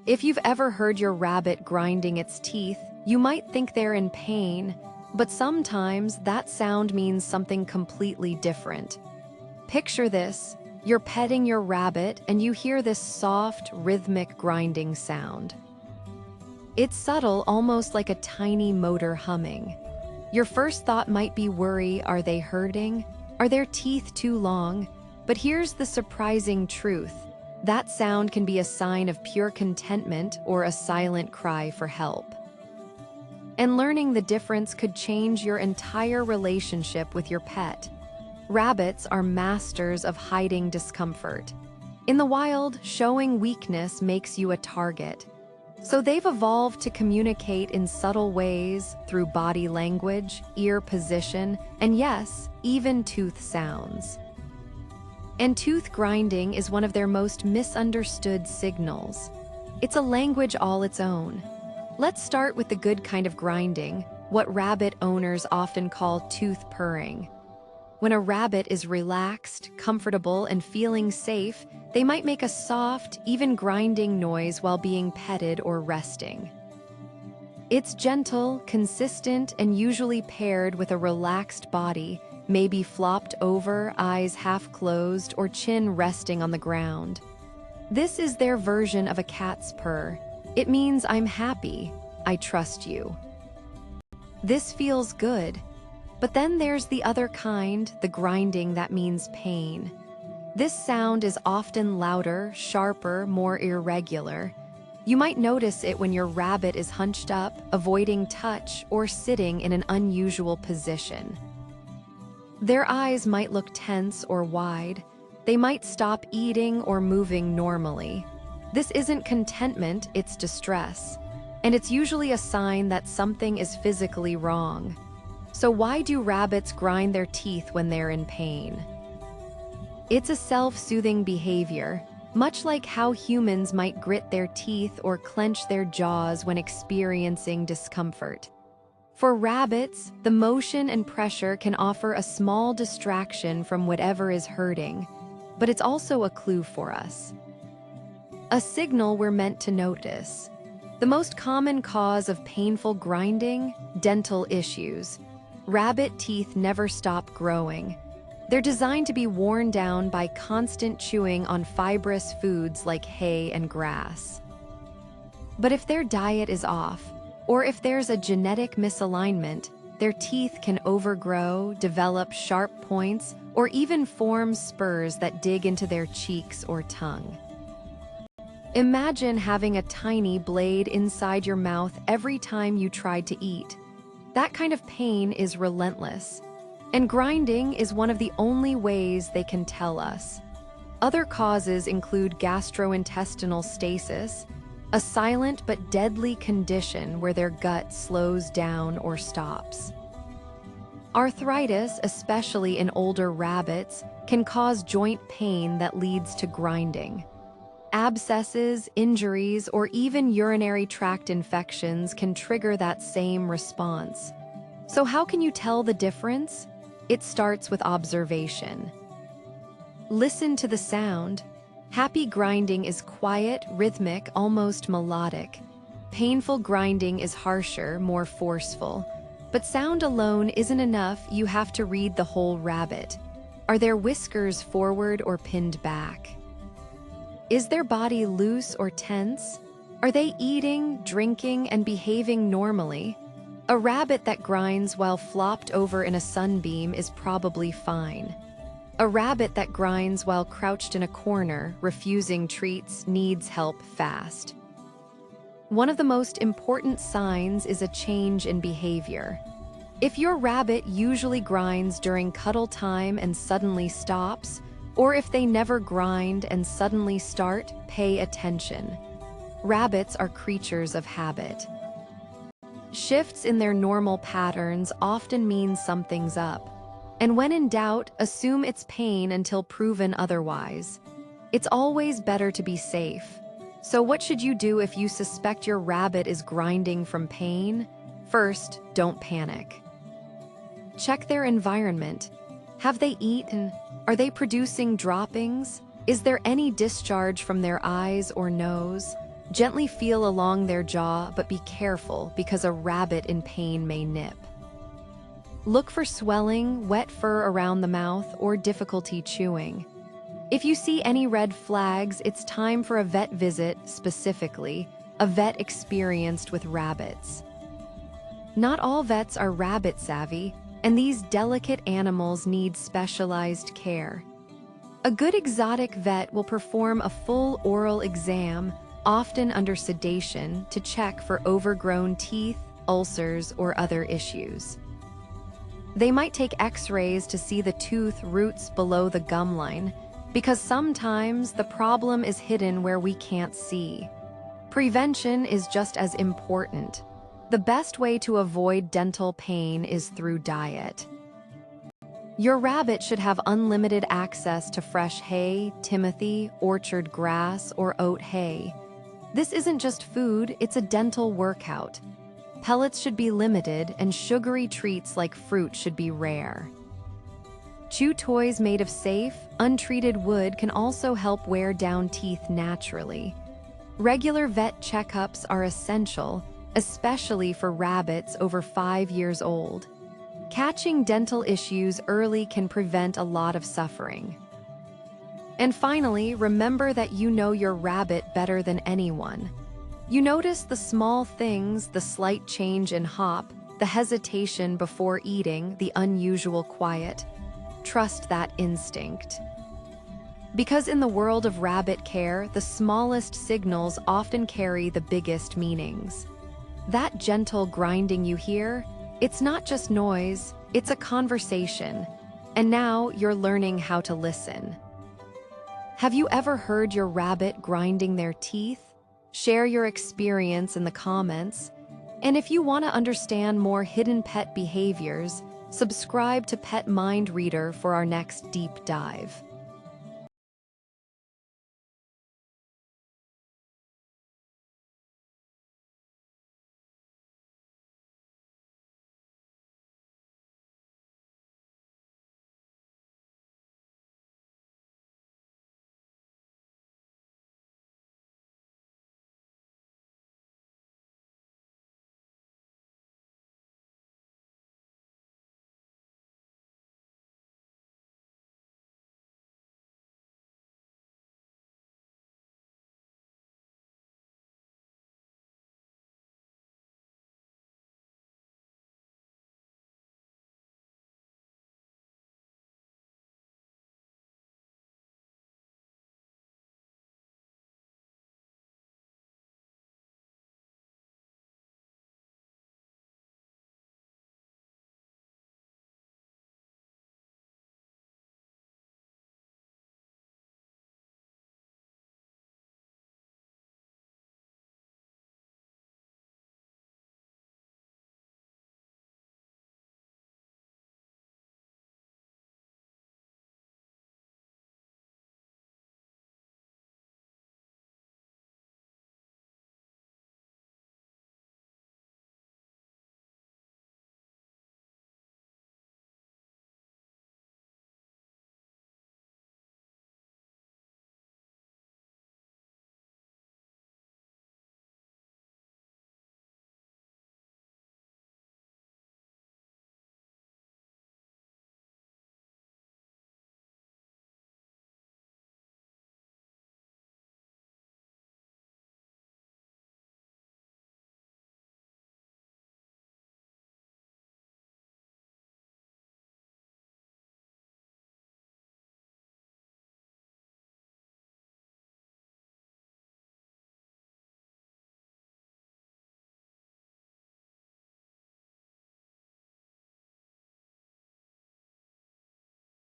If you've ever heard your rabbit grinding its teeth, you might think they're in pain, but sometimes that sound means something completely different. Picture this: you're petting your rabbit and you hear this soft, rhythmic grinding sound. It's subtle, almost like a tiny motor humming. Your first thought might be worry: are they hurting? Are their teeth too long? But here's the surprising truth: that sound can be a sign of pure contentment or a silent cry for help. And learning the difference could change your entire relationship with your pet. Rabbits are masters of hiding discomfort. In the wild, showing weakness makes you a target. So they've evolved to communicate in subtle ways through body language, ear position, and yes, even tooth sounds. And tooth grinding is one of their most misunderstood signals. It's a language all its own. Let's start with the good kind of grinding, what rabbit owners often call tooth purring. When a rabbit is relaxed, comfortable, and feeling safe, they might make a soft, even grinding noise while being petted or resting. It's gentle, consistent, and usually paired with a relaxed body, maybe flopped over, eyes half closed, or chin resting on the ground. This is their version of a cat's purr. It means I'm happy, I trust you. This feels good. But then there's the other kind, the grinding that means pain. This sound is often louder, sharper, more irregular. You might notice it when your rabbit is hunched up, avoiding touch, or sitting in an unusual position. Their eyes might look tense or wide. They might stop eating or moving normally. This isn't contentment, it's distress. And it's usually a sign that something is physically wrong. So why do rabbits grind their teeth when they're in pain? It's a self-soothing behavior, much like how humans might grit their teeth or clench their jaws when experiencing discomfort. For rabbits, the motion and pressure can offer a small distraction from whatever is hurting, but it's also a clue for us. A signal we're meant to notice. The most common cause of painful grinding? Dental issues. Rabbit teeth never stop growing. They're designed to be worn down by constant chewing on fibrous foods like hay and grass. But if their diet is off, or if there's a genetic misalignment, their teeth can overgrow, develop sharp points, or even form spurs that dig into their cheeks or tongue. Imagine having a tiny blade inside your mouth every time you tried to eat. That kind of pain is relentless. And grinding is one of the only ways they can tell us. Other causes include gastrointestinal stasis, a silent but deadly condition where their gut slows down or stops. Arthritis, especially in older rabbits, can cause joint pain that leads to grinding. Abscesses, injuries, or even urinary tract infections can trigger that same response. So how can you tell the difference? It starts with observation. Listen to the sound. Happy grinding is quiet, rhythmic, almost melodic. Painful grinding is harsher, more forceful. But sound alone isn't enough, you have to read the whole rabbit. Are their whiskers forward or pinned back? Is their body loose or tense? Are they eating, drinking, and behaving normally? A rabbit that grinds while flopped over in a sunbeam is probably fine. A rabbit that grinds while crouched in a corner, refusing treats, needs help fast. One of the most important signs is a change in behavior. If your rabbit usually grinds during cuddle time and suddenly stops, or if they never grind and suddenly start, pay attention. Rabbits are creatures of habit. Shifts in their normal patterns often mean something's up. And when in doubt, assume it's pain until proven otherwise. It's always better to be safe. So what should you do if you suspect your rabbit is grinding from pain? First, don't panic. Check their environment. Have they eaten? Are they producing droppings? Is there any discharge from their eyes or nose? Gently feel along their jaw, but be careful because a rabbit in pain may nip. Look for swelling, wet fur around the mouth, or difficulty chewing. If you see any red flags, it's time for a vet visit, specifically a vet experienced with rabbits. Not all vets are rabbit savvy, and these delicate animals need specialized care. A good exotic vet will perform a full oral exam, often under sedation, to check for overgrown teeth, ulcers, or other issues. They might take X-rays to see the tooth roots below the gum line, because sometimes the problem is hidden where we can't see. Prevention is just as important. The best way to avoid dental pain is through diet. Your rabbit should have unlimited access to fresh hay, timothy, orchard grass, or oat hay. This isn't just food, it's a dental workout. Pellets should be limited, and sugary treats like fruit should be rare. Chew toys made of safe, untreated wood can also help wear down teeth naturally. Regular vet checkups are essential, especially for rabbits over 5 years old. Catching dental issues early can prevent a lot of suffering. And finally, remember that you know your rabbit better than anyone. You notice the small things, the slight change in hop, the hesitation before eating, the unusual quiet. Trust that instinct. Because in the world of rabbit care, the smallest signals often carry the biggest meanings. That gentle grinding you hear, it's not just noise, it's a conversation. And now you're learning how to listen. Have you ever heard your rabbit grinding their teeth? Share your experience in the comments. And if you want to understand more hidden pet behaviors, subscribe to Pet Mind Reader for our next deep dive.